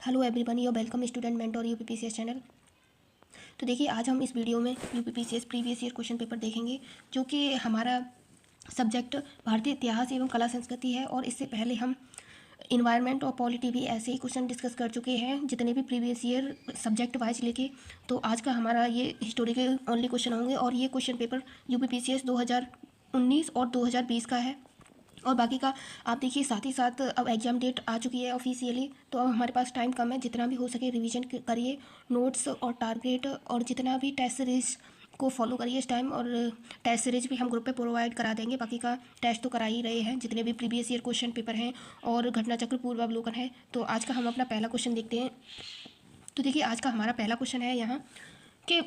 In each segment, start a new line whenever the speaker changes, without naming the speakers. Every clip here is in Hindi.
Hello everyone, your welcome student mentor UPPCS channel. तो देखिए, आज हम इस वीडियो में UPPCS previous year question paper देखेंगे, जो कि हमारा सब्जेक्ट भारतीय इतिहास एवं कला संस्कृति है। और इससे पहले हम इन्वायरमेंट और पॉलिटी भी ऐसे ही क्वेश्चन डिस्कस कर चुके हैं, जितने भी प्रीवियस ईयर सब्जेक्ट वाइज लेके। तो आज का हमारा ये हिस्टोरिकल ओनली क्वेश्चन होंगे, और ये क्वेश्चन पेपर यूपीपीसीएस 2019 और 2020 का है। और बाकी का आप देखिए, साथ ही साथ अब एग्ज़ाम डेट आ चुकी है ऑफिशियली, तो अब हमारे पास टाइम कम है। जितना भी हो सके रिवीजन करिए, नोट्स और टारगेट और जितना भी टेस्ट सीरीज को फॉलो करिए इस टाइम। और टेस्ट सीरीज भी हम ग्रुप पे प्रोवाइड करा देंगे। बाकी का टेस्ट तो करा ही रहे हैं, जितने भी प्रीवियस ईयर क्वेश्चन पेपर हैं और घटना चक्र पूर्वावलोकन है। तो आज का हम अपना पहला क्वेश्चन देखते हैं। तो देखिए, आज का हमारा पहला क्वेश्चन है यहाँ कि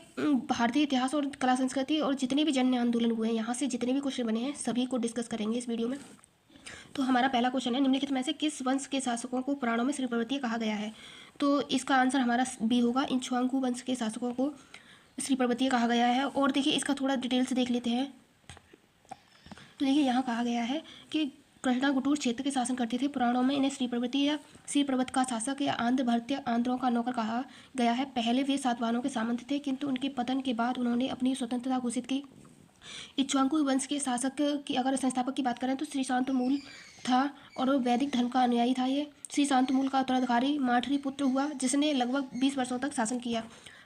भारतीय इतिहास और कला संस्कृति और जितने भी जन आंदोलन हुए हैं, यहाँ से जितने भी क्वेश्चन बने हैं सभी को डिस्कस करेंगे इस वीडियो में। तो हमारा पहला क्वेश्चन है, निम्नलिखित में से किस वंश के शासकों को पुराणों में श्रीपर्वतीय कहा गया है? तो इसका आंसर हमारा बी होगा। इक्ष्वाकु वंश के शासकों को श्रीपर्वतीय कहा गया है। और देखिए, इसका थोड़ा डिटेल से देख लेते हैं। तो देखिए, यहाँ कहा गया है कि कृष्णागुटूर क्षेत्र के शासन करते थे। पुराणों में इन्हें श्रीपर्वतीय या श्रीपर्वत का शासक या आंध्र भारतीय आंध्रों का नौकर कहा गया है। पहले वे सातवाहनों के सामंत थे, किंतु उनके पतन के बाद उन्होंने अपनी स्वतंत्रता घोषित की। इक्ष्वाकु वंश के शासक की अगर संस्थापक की बात करें तो श्री शांतमूल था, और वैदिक धर्म का अनुयायी था। ये श्री शांतमूल का उत्तराधिकारी माठरी पुत्र हुआ, जिसने लगभग 20 वर्षों तक शासन किया।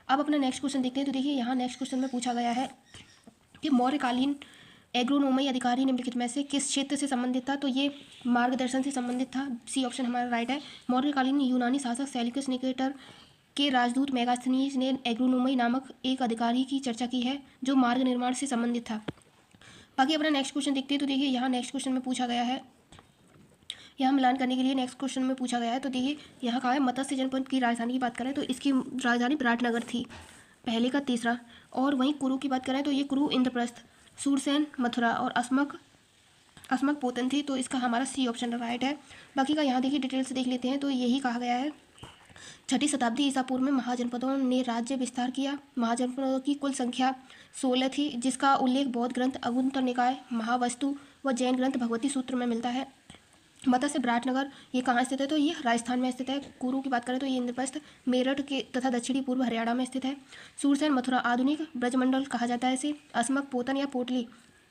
अब अपना नेक्स्ट क्वेश्चन देखते हैं। तो देखिए, यहाँ नेक्स्ट क्वेश्चन में पूछा गया है कि मौर्यकालीन एग्रोनोमी अधिकारी निम्नलिखित में से किस क्षेत्र से संबंधित था? तो ये मार्गदर्शन से संबंधित था। सी ऑप्शन हमारा राइट है। मौर्यकालीन यूनानी शासक सेल्यूकस निकेटर के राजदूत मेगास्थनीज ने एग्रोनोमी नामक एक अधिकारी की चर्चा की है, जो मार्ग निर्माण से संबंधित था। बाकी अपना नेक्स्ट क्वेश्चन देखते हैं। तो देखिए, यहाँ नेक्स्ट क्वेश्चन में पूछा गया है, यहाँ मिलान करने के लिए नेक्स्ट क्वेश्चन में पूछा गया है। तो देखिए, यहाँ कहा है मत्स्य जनपद की राजधानी की बात करें तो इसकी राजधानी विराटनगर थी, पहले का तीसरा। और वहीं कुरु की बात करें तो ये कुरु इंद्रप्रस्थ, सूरसेन मथुरा और अस्मक पोतन थी। तो इसका हमारा सी ऑप्शन राइट है। बाकी का यहाँ देखिए डिटेल से देख लेते हैं। तो यही कहा गया है, 6ठी शताब्दी ईसा पूर्व में महाजनपदों ने राज्य विस्तार किया। महाजनपदों की कुल संख्या 16 थी, जिसका उल्लेख बौद्ध ग्रंथ अगुंतर निकाय, महावस्तु व जैन ग्रंथ भगवती सूत्र में मिलता है। मत्स्य विराटनगर ये कहाँ स्थित है? तो ये राजस्थान में स्थित है। कुरु की बात करें तो ये इंद्रप्रस्थ मेरठ के तथा दक्षिणी पूर्व हरियाणा में स्थित है। सूरसेन मथुरा आधुनिक ब्रजमंडल कहा जाता है इसे। अस्मक पोतन या पोटली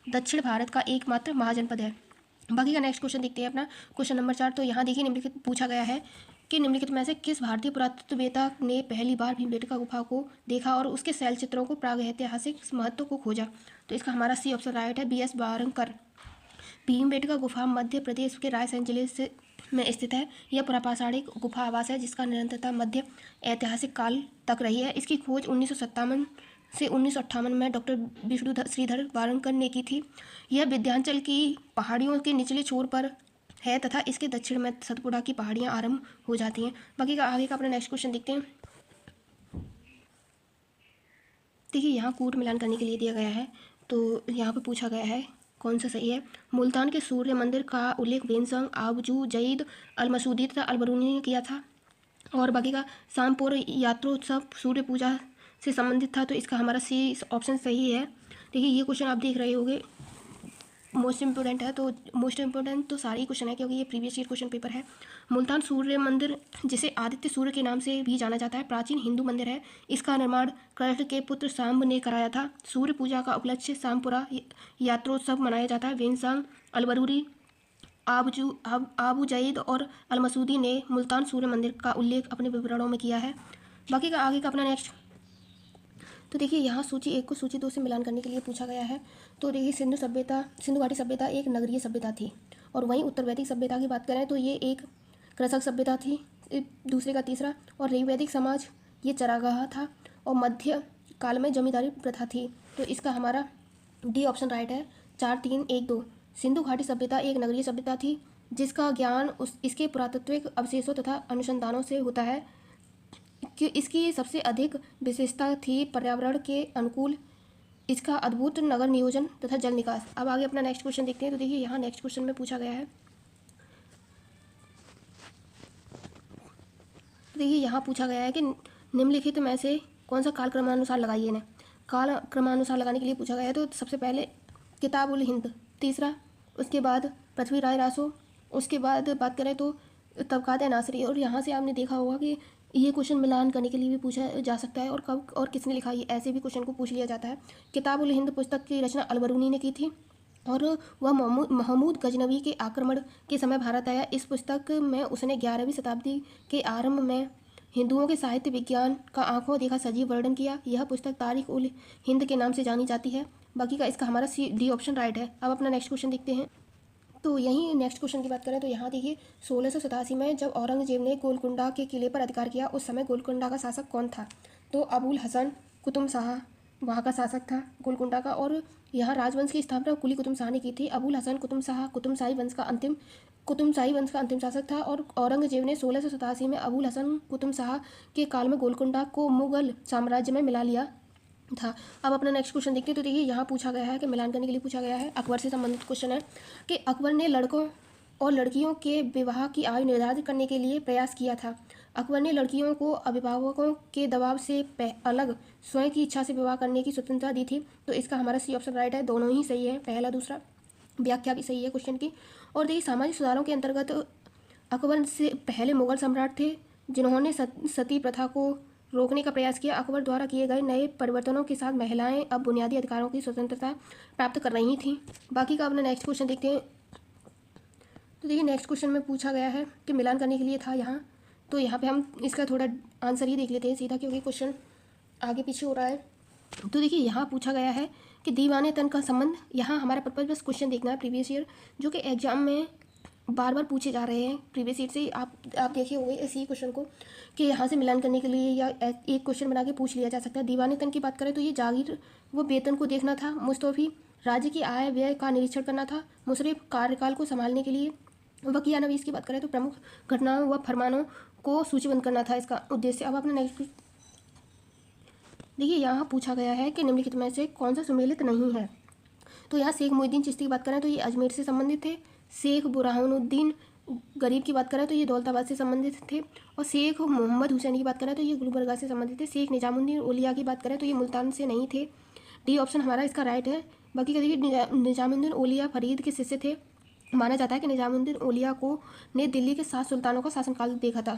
दक्षिण भारत का एकमात्र महाजनपद है। बाकी का नेक्स्ट क्वेश्चन देखते हैं अपना, क्वेश्चन नंबर 4। तो यहाँ देखिए, निम्नलिखित पूछा गया है कि निम्नलिखित में से किस भारतीय पुरातत्ववेत्ता ने पहली बार भीमबेटका गुफा को देखा और उसके शैल चित्रों को प्रागैतिहासिक महत्व को खोजा? तो इसका हमारा सी ऑप्शन राइट है, BS बावरकर। भीमबेटका गुफा मध्य प्रदेश के रायसेन जिले से में स्थित है। यह पुरापाषाणिक गुफा आवास है, जिसका निरंतरता मध्य ऐतिहासिक काल तक रही है। इसकी खोज 1957 से 1958 में डॉक्टर विष्णु श्रीधर वारंकर ने की थी। यह विंध्याचल की पहाड़ियों के निचले छोर पर है तथा इसके दक्षिण में सतपुड़ा की पहाड़ियाँ आरंभ हो जाती हैं। बाकी का आगे का अपना नेक्स्ट क्वेश्चन देखते हैं। देखिए, यहाँ कूट मिलान करने के लिए दिया गया है। तो यहाँ पे पूछा गया है कौन सा सही है। मुल्तान के सूर्य मंदिर का उल्लेख वेनसंग, आबजू, जईद, अलमसूदी तथा अलबरूनी ने किया था। और बाकी का शामपुर यात्रोत्सव सूर्य पूजा से संबंधित था। तो इसका हमारा सी ऑप्शन सही है। देखिए, ये क्वेश्चन आप देख रहे होंगे, मोस्ट इंपॉर्टेंट है। तो मोस्ट इंपॉर्टेंट तो सारे ही क्वेश्चन है, क्योंकि ये प्रीवियस ईयर क्वेश्चन पेपर है। मुल्तान सूर्य मंदिर, जिसे आदित्य सूर्य के नाम से भी जाना जाता है, प्राचीन हिंदू मंदिर है। इसका निर्माण कृष्ण के पुत्र सांब ने कराया था। सूर्य पूजा का उपलक्ष्य शामपुरा यात्रोत्सव मनाया जाता है। वेनसांग, अलबरूरी, आबू जईद और अलमसूदी ने मुल्तान सूर्य मंदिर का उल्लेख अपने विवरणों में किया है। बाकी का आगे का अपना नेक्स्ट। तो देखिए, यहाँ सूची 1 को सूची 2 से मिलान करने के लिए पूछा गया है। तो देखिए, सिंधु घाटी सभ्यता एक नगरीय सभ्यता थी। और वहीं उत्तर वैदिक सभ्यता की बात करें तो ये एक कृषक सभ्यता थी, दूसरे का तीसरा। और ऋग्वैदिक समाज ये चरागाह था। और मध्य काल में जमींदारी प्रथा थी। तो इसका हमारा डी ऑप्शन राइट है, 4, 3, 1, 2। सिंधु घाटी सभ्यता एक नगरीय सभ्यता थी, जिसका ज्ञान इसके पुरातात्विक अवशेषों तथा अनुसंधानों से होता है। कि इसकी सबसे अधिक विशेषता थी पर्यावरण के अनुकूल इसका अद्भुत नगर नियोजन तथा जल निकास। अब आगे अपना नेक्स्ट क्वेश्चन देखते हैं। तो देखिए, यहाँ नेक्स्ट क्वेश्चन में पूछा गया है, देखिए यहाँ पूछा गया है कि निम्नलिखित में से कौन सा काल क्रमानुसार लगाइए ने। काल क्रमानुसार लगाने के लिए पूछा गया है। तो सबसे पहले किताब उल हिंद तीसरा, उसके बाद पृथ्वी राय रासो, उसके बाद बात करें तो तबकात नासरी। और यहाँ से आपने देखा होगा कि ये क्वेश्चन मिलान करने के लिए भी पूछा जा सकता है, और कब और किसने लिखा, ये ऐसे भी क्वेश्चन को पूछ लिया जाता है। किताब उल हिंद पुस्तक की रचना अलबरूनी ने की थी, और वह महमूद गजनवी के आक्रमण के समय भारत आया। इस पुस्तक में उसने 11वीं शताब्दी के आरंभ में हिंदुओं के साहित्य विज्ञान का आंखों देखा सजीव वर्णन किया। यह पुस्तक तारीख उल हिंद के नाम से जानी जाती है। बाकी का इसका हमारा डी ऑप्शन राइट है। अब अपना नेक्स्ट क्वेश्चन देखते हैं। तो यहीं नेक्स्ट क्वेश्चन की बात करें तो यहाँ देखिए 1687 में जब औरंगजेब ने गोलकुंडा के किले पर अधिकार किया, उस समय गोलकुंडा का शासक कौन था? तो अबुल हसन कुतुब शाह वहाँ का शासक था गोलकुंडा का, और यहाँ राजवंश की स्थापना कुली कुतुब शाह ने की थी। अबुल हसन कुतुब शाह कुतुबशाही वंश का अंतिम शासक था, और औरंगजेब ने 1687 में अबुल हसन कुतुब शाह के काल में गोलकुंडा को मुगल साम्राज्य में मिला लिया था। अब अपना नेक्स्ट क्वेश्चन देखते हैं। तो देखिए यहाँ पूछा गया है कि मिलान करने के लिए पूछा गया है, अकबर से संबंधित क्वेश्चन है कि अकबर ने लड़कों और लड़कियों के विवाह की आयु निर्धारित करने के लिए प्रयास किया था। अकबर ने लड़कियों को अभिभावकों के दबाव से अलग स्वयं की इच्छा से विवाह करने की स्वतंत्रता दी थी। तो इसका हमारा सी ऑप्शन राइट है। दोनों ही सही है, पहला दूसरा, व्याख्या भी सही है क्वेश्चन की। और देखिए सामाजिक सुधारों के अंतर्गत अकबर से पहले मुगल सम्राट थे जिन्होंने सती प्रथा को रोकने का प्रयास किया। अकबर द्वारा किए गए नए परिवर्तनों के साथ महिलाएं अब बुनियादी अधिकारों की स्वतंत्रता प्राप्त कर रही थीं। बाकी का अपना नेक्स्ट क्वेश्चन देखते हैं। तो देखिए नेक्स्ट क्वेश्चन में पूछा गया है कि मिलान करने के लिए था यहाँ, तो यहाँ पे हम इसका थोड़ा आंसर ही देख लेते हैं सीधा, क्योंकि क्वेश्चन आगे पीछे हो रहा है। तो देखिए यहाँ पूछा गया है कि दीवाने तन का संबंध। यहाँ हमारा पर्पज बस क्वेश्चन देखना है प्रीवियस ईयर, जो कि एग्जाम में बार बार पूछे जा रहे हैं प्रीवियस ईयर से। आप देखे होंगे इसी क्वेश्चन को कि यहाँ से मिलान करने के लिए या एक क्वेश्चन बना के पूछ लिया जा सकता है। दीवाने तन की बात करें तो ये जागीर व वेतन को देखना था। मुस्तौफी राज्य की आय व्यय का निरीक्षण करना था। मुशर्रफ कार्यकाल को संभालने के लिए। वकीया नवीस की बात करें तो प्रमुख घटनाओं व फरमानों को सूचीबद्ध करना था इसका उद्देश्य। अब अपना नेक्स्ट देखिए यहाँ पूछा गया है कि निम्नलिखित में से कौन सा सुमेलित नहीं है। तो यहाँ शेख मोहिउद्दीन चिश्ती की बात करें तो ये अजमेर से संबंधित थे। शेख बुरहानुद्दीन गरीब की बात करें तो ये दौलताबाद से संबंधित थे। और शेख मोहम्मद हुसैन की बात करें तो ये गुलबर्गा से संबंधित थे। शेख निजामुद्दीन ओलिया की बात करें तो ये मुल्तान से नहीं थे। डी ऑप्शन हमारा इसका राइट है। बाकी का देखिए निजामुद्दीन ओलिया फरीद के शिष्य थे। माना जाता है कि निजामुद्दीन ओलिया को ने दिल्ली के 7 सुल्तानों का शासनकाल देखा था।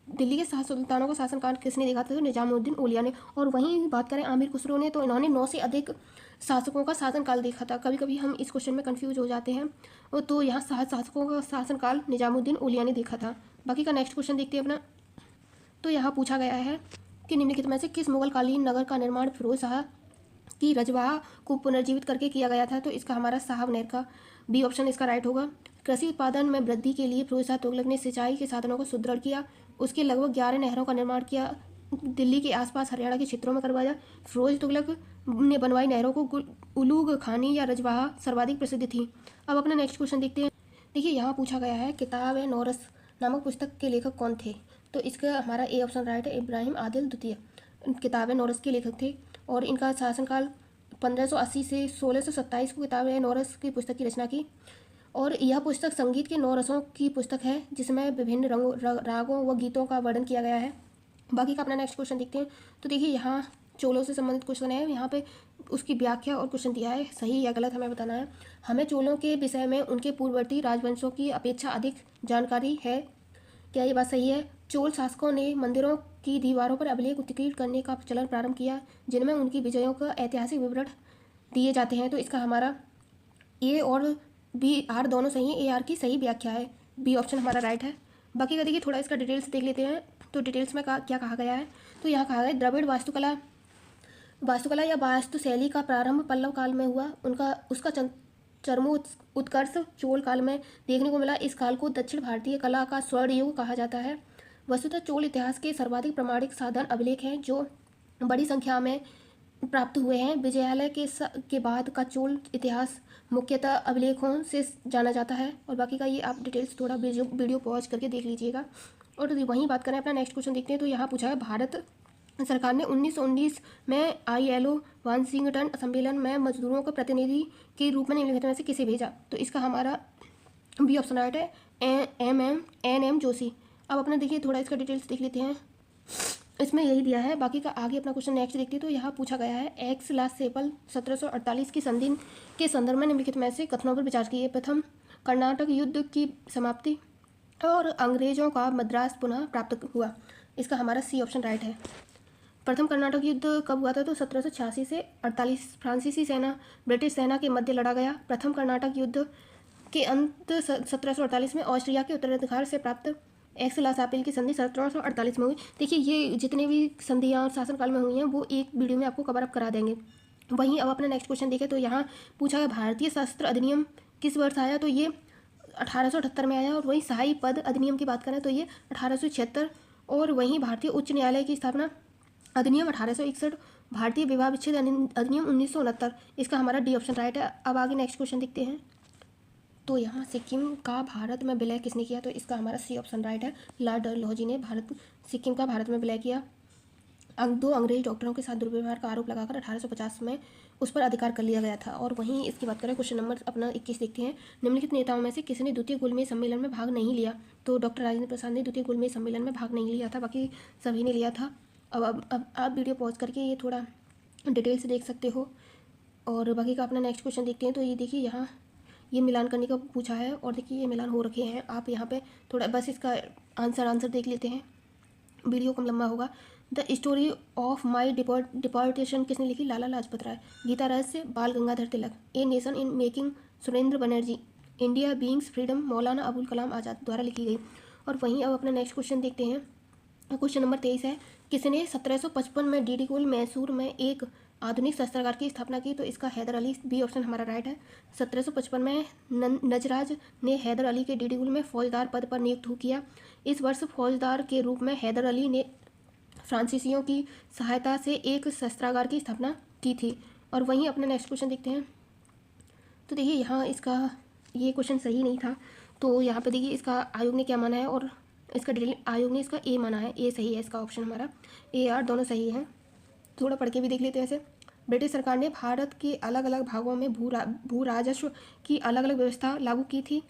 दिल्ली के 7 सुल्तानों का शासनकाल किसने देखा था? तो निजामुद्दीन ओलिया ने। और वहीं बात करें आमिर खुसरो ने, तो इन्होंने 9 से अधिक शासकों का शासनकाल देखा था। कभी कभी हम इस क्वेश्चन में कंफ्यूज हो जाते हैं। तो यहाँ 7 शासकों का शासनकाल निजामुद्दीन ओलिया ने देखा था। बाकी का नेक्स्ट क्वेश्चन देखते हैं अपना। तो यहाँ पूछा गया है कि निम्नलिखित में से किस मुगलकालीन नगर का निर्माण फिरोज शाह की रजवाह को पुनर्जीवित करके किया गया था? तो इसका हमारा साहबनेर का बी ऑप्शन इसका राइट होगा। कृषि उत्पादन में वृद्धि के लिए फिरोज शाह तुगलक ने सिंचाई के साधनों को सुदृढ़ किया। उसके लगभग 11 नहरों का निर्माण किया। दिल्ली के आसपास हरियाणा के क्षेत्रों में करवाया। फिरोज तुगलक ने बनवाई नहरों को उलूग खानी या रजवाह सर्वाधिक प्रसिद्ध थी। अब अपना नेक्स्ट क्वेश्चन देखते हैं। देखिए यहाँ पूछा गया है किताब ए नौरस नामक पुस्तक के लेखक कौन थे? तो इसका हमारा ए ऑप्शन राइट है। इब्राहिम आदिल द्वितीय किताब ए नौरस के लेखक थे, और इनका शासनकाल 1580 से 1627 को किताब ए नौरस की पुस्तक की रचना की। और यह पुस्तक संगीत के 9 रसों की पुस्तक है, जिसमें विभिन्न रागों व गीतों का वर्णन किया गया है। बाकी का अपना नेक्स्ट क्वेश्चन देखते हैं। तो देखिए यहाँ चोलों से संबंधित क्वेश्चन है। यहाँ पे उसकी व्याख्या और क्वेश्चन दिया है, सही या गलत हमें बताना है। हमें चोलों के विषय में उनके पूर्ववर्ती राजवंशों की अपेक्षा अधिक जानकारी है। क्या ये बात सही है? चोल शासकों ने मंदिरों की दीवारों पर अभिलेख उत्कीर्ण करने का चलन प्रारंभ किया, जिनमें उनकी विजयों का ऐतिहासिक विवरण दिए जाते हैं। तो इसका हमारा ए और बी आर दोनों सही है। ए आर की सही व्याख्या है, बी ऑप्शन हमारा राइट है। बाकी का देखिए थोड़ा इसका डिटेल्स देख लेते हैं। तो डिटेल्स में क्या कहा गया है? तो यहाँ कहा गया द्रविड़ वास्तुकला या वास्तुशैली का प्रारंभ पल्लव काल में हुआ। उसका उत्कर्ष चोल काल में देखने को मिला। इस काल को दक्षिण भारतीय कला का स्वर्ण युग कहा जाता है। वस्तुतः चोल इतिहास के सर्वाधिक प्रमाणिक साधन अभिलेख हैं, जो बड़ी संख्या में प्राप्त हुए हैं। विजयालय के बाद का चोल इतिहास मुख्यतः अभिलेखों से जाना जाता है। और बाकी का ये आप डिटेल्स थोड़ा वीडियो पॉज करके देख लीजिएगा। और वहीं बात करें अपना नेक्स्ट क्वेश्चन देखते हैं। तो यहाँ पूछा है भारत सरकार ने 1919 में ILO वाशिंगटन सम्मेलन में मजदूरों को प्रतिनिधि के रूप में निम्नलिखित में से किसे भेजा? तो इसका हमारा बी ऑप्शन राइट है, NM जोशी। अब अपना देखिए थोड़ा इसका डिटेल्स देख लेते हैं। इसमें यही दिया है। बाकी का आगे अपना क्वेश्चन नेक्स्ट देखते हैं। तो यहाँ पूछा गया है एक्स ला सेपल 1748 की संधि के संदर्भ में निम्नलिखित में से कथनों पर विचार किए। प्रथम, कर्नाटक युद्ध की समाप्ति और अंग्रेजों का मद्रास पुनः प्राप्त हुआ। इसका हमारा सी ऑप्शन राइट है। प्रथम कर्नाटक युद्ध कब हुआ था? तो 1786 से 48 फ्रांसीसी सेना ब्रिटिश सेना के मध्य लड़ा गया। प्रथम कर्नाटक युद्ध के अंत 1748 में ऑस्ट्रिया के उत्तराधिकार से प्राप्त एक्स-ला-शापिल की संधि 1748 में हुई। देखिए ये जितने भी संधियाँ और शासनकाल में हुई हैं वो एक वीडियो में आपको कवर अप करा देंगे। वहीं अब अपना नेक्स्ट क्वेश्चन देखें तो यहाँ पूछा है भारतीय शस्त्र अधिनियम किस वर्ष आया? तो ये 1878 में आया। और वहीं सहाई पद अधिनियम की बात करें तो ये 1876। और वहीं भारतीय उच्च न्यायालय की स्थापना अधिनियम 1861। भारतीय विवाह विच्छेद अधिनियम 1969। इसका हमारा डी ऑप्शन राइट है। अब आगे नेक्स्ट क्वेश्चन देखते हैं। तो यहाँ सिक्किम का भारत में विलय किसने किया? तो इसका हमारा सी ऑप्शन राइट है। लॉर्ड डलहौजी ने सिक्किम का भारत में विलय किया। 2 अंग्रेज डॉक्टरों के साथ दुर्व्यवहार का आरोप लगाकर 1850 में उस पर अधिकार कर लिया गया था। और वहीं इसकी बात करें क्वेश्चन नंबर अपना 21 देखते हैं। निम्नलिखित नेताओं में से किसी ने द्वितीय गोलमेज सम्मेलन में भाग नहीं लिया? तो डॉक्टर राजेंद्र प्रसाद ने द्वितीय गोलमेज सम्मेलन में भाग नहीं लिया था, बाकी सभी ने लिया था। अब आप वीडियो पॉज करके ये थोड़ा डिटेल से देख सकते हो। और बाकी का अपना नेक्स्ट क्वेश्चन देखते हैं। तो ये देखिए यहाँ ये मिलान करने का पूछा है और देखिए ये मिलान हो रखे हैं। आप यहाँ पे थोड़ा बस इसका आंसर देख लेते हैं, वीडियो कम लंबा होगा। The story of my deportation किसने लिखी? Lala Lajpat Rai. Gita Rahasya Bal Gangadhar Tilak. A nation in making Surendra Banerjee. India beings freedom Maulana Abul Kalam Azad द्वारा लिखी गई। और वहीं अब अपना नेक्स्ट क्वेश्चन देखते हैं। क्वेश्चन नंबर 23 है। किसने 1755 में डीडीगुल मैसूर में एक आधुनिक शस्त्रागार की स्थापना की? तो इसका हैदर अली। बी ऑप्शन हमारा राइट है। 1755 में नजराज ने हैदर अली के डीडीगुल में फौजदार पद पर नियुक्त किया। इस वर्ष फौजदार के रूप में हैदर अली ने फ्रांसीसियों की सहायता से एक शस्त्रागार की स्थापना की थी। और वहीं अपना नेक्स्ट क्वेश्चन देखते हैं। तो देखिए यहाँ इसका ये क्वेश्चन सही नहीं था, तो यहाँ पे देखिए इसका आयोग ने क्या माना है और इसका आयोग ने इसका ए माना है। ए सही है इसका ऑप्शन हमारा। ए आर दोनों सही हैं। थोड़ा पढ़ के भी देख लेते हैं ऐसे। ब्रिटिश सरकार ने भारत के अलग अलग भागों में भू राजस्व की अलग अलग व्यवस्था लागू की थी।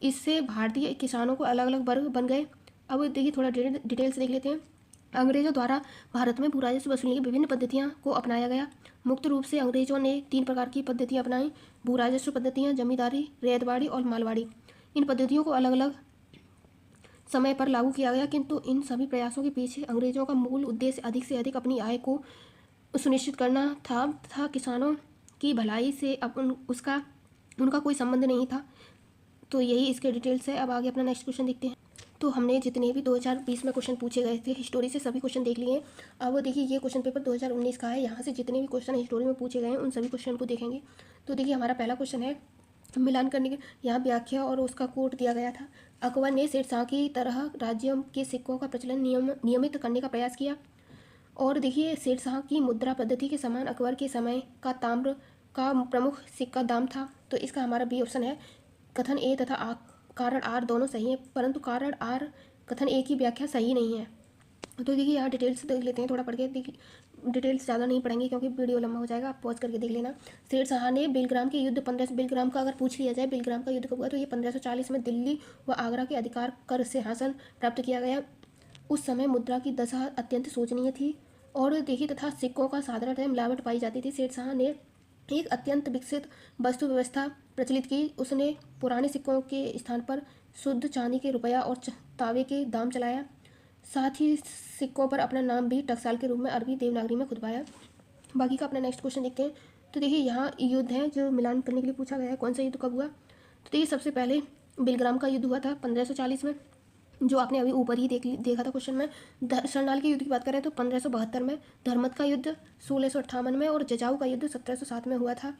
इससे भारतीय किसानों को अलग अलग वर्ग बन गए। अब देखिए थोड़ा डिटेल से देख लेते हैं। अंग्रेजों द्वारा भारत में भू राजस्व वसूलने की विभिन्न पद्धतियाँ को अपनाया गया। मुक्त रूप से अंग्रेजों ने 3 प्रकार की पद्धतियाँ अपनाई। भू राजस्व पद्धतियाँ जमींदारी, रैयतवाड़ी और मालवाड़ी। इन पद्धतियों को अलग अलग समय पर लागू किया गया, किंतु इन सभी प्रयासों के पीछे अंग्रेजों का मूल उद्देश्य अधिक से अधिक अपनी आय को सुनिश्चित करना था तथा किसानों की भलाई से उनका कोई संबंध नहीं था। तो यही इसके डिटेल्स है। अब आगे अपना नेक्स्ट क्वेश्चन देखते हैं। तो हमने जितने भी 2020 में क्वेश्चन पूछे गए थे हिस्टोरी से सभी क्वेश्चन देख लिए। अब देखिए ये क्वेश्चन पेपर 2019 का है। यहाँ से जितने भी क्वेश्चन हिस्टोरी में पूछे गए हैं उन सभी क्वेश्चन को देखेंगे। तो देखिए हमारा पहला क्वेश्चन है मिलान करने के, यहाँ व्याख्या और उसका कोड दिया गया था। अकबर ने शेरशाह की तरह राज्यों के सिक्कों का प्रचलन नियमित करने का प्रयास किया। और देखिए शेरशाह की मुद्रा पद्धति के समान अकबर के समय का ताम्र का प्रमुख सिक्का दाम था। तो इसका हमारा बी ऑप्शन है। कथन ए तथा कारण आर दोनों सही है, परंतु कारण आर कथन ए की व्याख्या सही नहीं है। तो देखिए यहाँ डिटेल्स देख लेते हैं, थोड़ा पढ़ के देखिए। डिटेल्स ज़्यादा नहीं पढ़ेंगे क्योंकि वीडियो लंबा हो जाएगा, आप पॉज करके देख लेना। शेरशाह ने बिलग्राम के युद्ध 15 बिलग्राम का अगर पूछ लिया जाए बिलग्राम का युद्ध कब हुआ, तो ये 1540 में दिल्ली व आगरा के अधिकार कर सिंहासन प्राप्त किया गया। उस समय मुद्रा की दशा अत्यंत शोचनीय थी और देखिए तथा सिक्कों का साधारणतः मिलावट पाई जाती थी। शेरशाह ने एक अत्यंत विकसित वस्तु व्यवस्था प्रचलित की। उसने पुराने सिक्कों के स्थान पर शुद्ध चांदी के रुपया और तावे के दाम चलाया। साथ ही सिक्कों पर अपना नाम भी टकसाल के रूप में अरबी देवनागरी में खुदवाया। बाकी का अपना नेक्स्ट क्वेश्चन देखते हैं। तो देखिए यहाँ युद्ध है जो मिलान करने के लिए पूछा गया है। कौन सा युद्ध कब हुआ? तो देखिए सबसे पहले बिलग्राम का युद्ध हुआ था 1540 में, जो आपने अभी ऊपर ही देखा था क्वेश्चन में। सरनाल के युद्ध की बात करें तो 1572 में, धर्मत का युद्ध 1658 में और जजाऊ का युद्ध 1707 में हुआ था।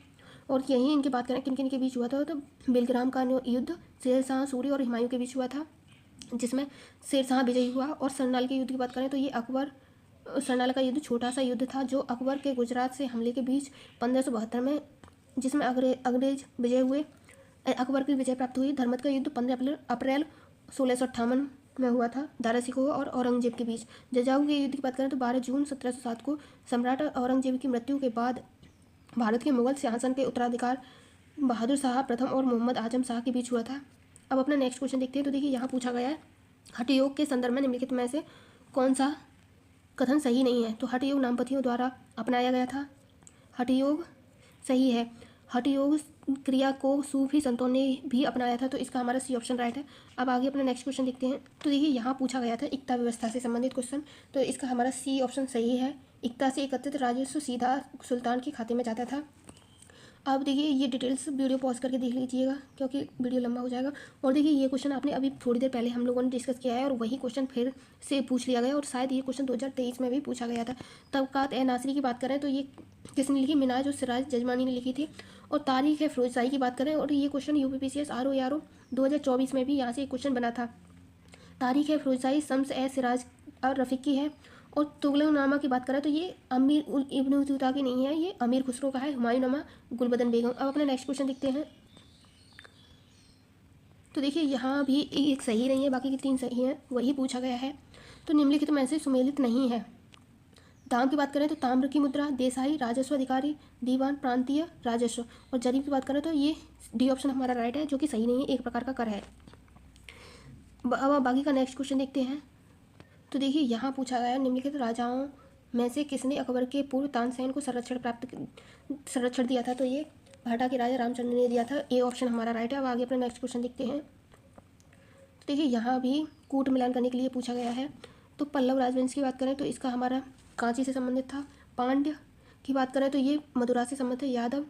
और यहीं इनकी बात करें किन किन के बीच हुआ था, तो बिलग्राम का युद्ध शेरशाह सूरी और हुमायूं के बीच हुआ था जिसमें शेरशाह विजयी हुआ। और सरनाल के युद्ध की बात करें तो ये सरनाल का युद्ध छोटा सा युद्ध था जो अकबर के गुजरात से हमले के बीच 1572 में, जिसमें अंग्रेज विजय हुए, अकबर की विजय प्राप्त हुई। धर्मत का युद्ध 15 अप्रैल 1658 में हुआ था दारा सिकोह और औरंगजेब के बीच। जजाऊ के युद्ध की बात करें तो 12 जून 1707 को सम्राट औरंगजेब की मृत्यु के बाद भारत के मुगल सिंहासन के उत्तराधिकार बहादुर शाह प्रथम और मोहम्मद आजम शाह के बीच हुआ था। अब अपना नेक्स्ट क्वेश्चन देखते हैं। तो देखिए यहाँ पूछा गया है हठ योग के संदर्भ में निम्नलिखित में से कौन सा कथन सही नहीं है? तो हठ योग नामपतियों द्वारा अपनाया गया था। हठ योग सही है। हठयोग क्रिया को सूफी संतों ने भी अपनाया था, तो इसका हमारा सी ऑप्शन राइट है। अब आगे अपना नेक्स्ट क्वेश्चन देखते हैं। तो देखिए यहाँ पूछा गया था इक्ता व्यवस्था से संबंधित क्वेश्चन, तो इसका हमारा सी ऑप्शन सही है। इक्ता से एकत्रित राजस्व सीधा सुल्तान के खाते में जाता था। अब देखिए ये डिटेल्स वीडियो पॉज करके देख लीजिएगा क्योंकि वीडियो लंबा हो जाएगा। और देखिए ये क्वेश्चन आपने अभी थोड़ी देर पहले हम लोगों ने डिस्कस किया है और वही क्वेश्चन फिर से पूछ लिया गया और शायद ये क्वेश्चन 2023 में भी पूछा गया था। तबकात ए नासिरी की बात करें तो ये किसने लिखी? मिनाज और सिराज जजमानी ने लिखी थी। और तारीख है फिरोजशाही की बात करें और ये क्वेश्चन UPPCS RO 2024 में भी यहाँ से एक क्वेश्चन बना था। तारीख है फिरोजशाही शम्स ए सिराज और रफ़ीक की है। और तुगलकनामा की बात करें तो ये अमीर इब्न बतूता की नहीं है, ये अमीर खुसरो का है, हुमायूंनामा गुलबदन बेगम। अब अपना नेक्स्ट क्वेश्चन देखते हैं। तो देखिए यहाँ भी एक सही नहीं है, बाकी की 3 सही हैं, वही पूछा गया है। तो निम्नलिखित में से सुमेलित नहीं है। दाम की बात करें तो ताम्र की मुद्रा, देसाई, राजस्व अधिकारी, दीवान, प्रांतीय राजस्व। और जरीब की बात करें तो ये डी ऑप्शन हमारा राइट है, जो कि सही नहीं है, एक प्रकार का कर है। अब बाकी का नेक्स्ट क्वेश्चन देखते हैं। तो देखिए यहाँ पूछा गया निम्नलिखित राजाओं में से किसने अकबर के पूर्व तानसेन को संरक्षण दिया था? तो ये भाटा के राजा रामचंद्र ने दिया था, ए ऑप्शन हमारा राइट है। अब आगे अपना नेक्स्ट क्वेश्चन देखते हैं। तो देखिए यहाँ भी कूट मिलान करने के लिए पूछा गया है। तो पल्लव राजवंश की बात करें तो इसका हमारा कांची से संबंधित था। पांड्य की बात करें तो ये मदुरा से संबंधित है। यादव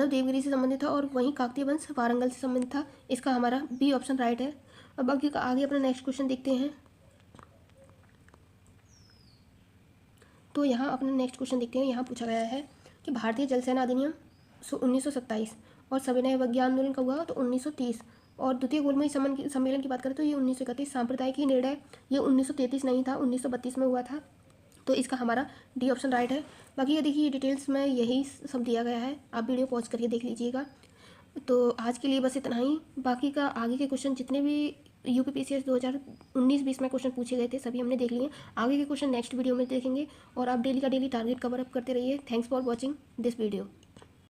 देवगिरी से संबंधित था। और वहीं काकतीय वंश वारंगल से संबंधित था, इसका हमारा बी ऑप्शन राइट है। अब आगे अपना नेक्स्ट क्वेश्चन देखते हैं। तो यहाँ अपना नेक्स्ट क्वेश्चन देखते हैं। यहाँ पूछा गया है कि भारतीय जल सेना अधिनियम 1927 और सविनय अवज्ञा आंदोलन कब हुआ? तो 1930। और द्वितीय गोलमेज सम्मेलन की बात करें तो ये 1931। सांप्रदायिक निर्णय ये 1933 नहीं था, 1932 में हुआ था, तो इसका हमारा डी ऑप्शन राइट है। बाकी ये देखिए डिटेल्स में यही सब दिया गया है, आप वीडियो पॉज करके देख लीजिएगा। तो आज के लिए बस इतना ही। बाकी का आगे के क्वेश्चन जितने भी UPPCS 2019-20 में क्वेश्चन पूछे गए थे सभी हमने देख लिए। आगे के क्वेश्चन नेक्स्ट वीडियो में देखेंगे और आप डेली का डेली टारगेट कवर अप करते रहिए। Thanks for watching this video.